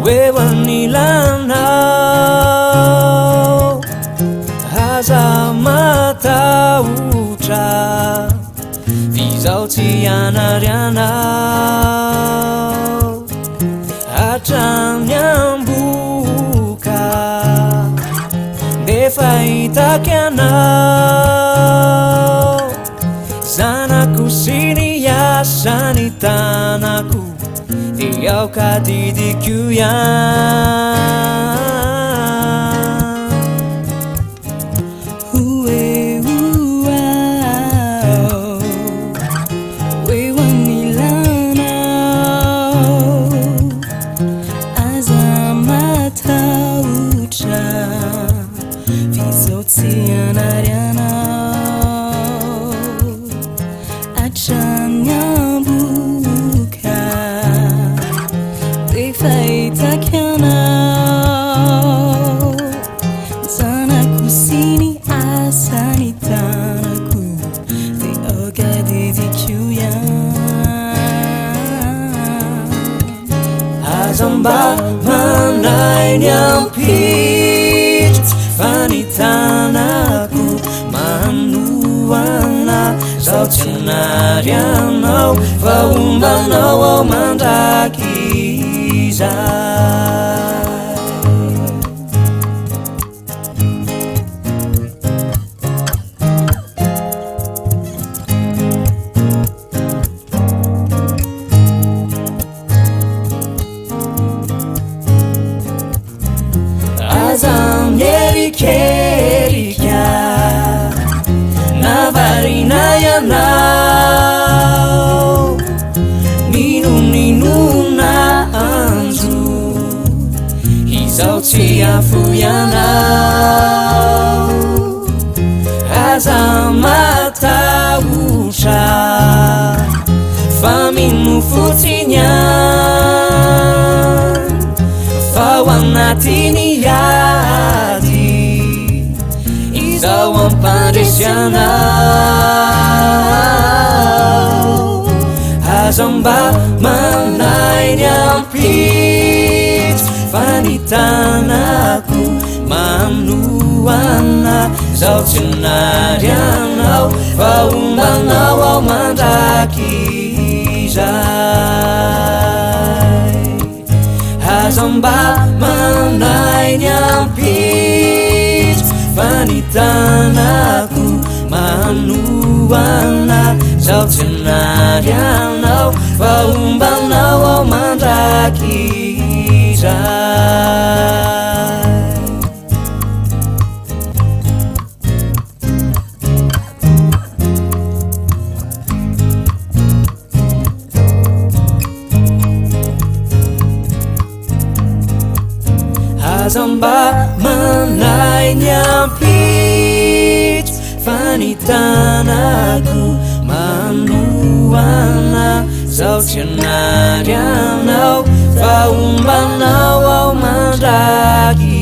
Wewanilana Hazamata utra Vizaucianariana Atramnyambuka Defaitakiana Zanaku sini ya sanitanaku Diau kadidiku yang Zamba manai nyampit vanitanaku manuana zaucinarianau vaumbanau mandakiza Kerika Navariнаянau Ninu anzu Hizauciafuyanau Azamata usha Faminu futinyan Fawanatini yadi Zawang pandesyanau Hazamba manai nyampit vanitanaku manuana zaucinarianau vaumbanau mandakizai Hazamba manai nyampit vanitanaku manuana zaucinarianau vaumbanau mandakizai Hazamba manai nyampit vanitanaku manuana zaucinarianau vaumbanau mandakizai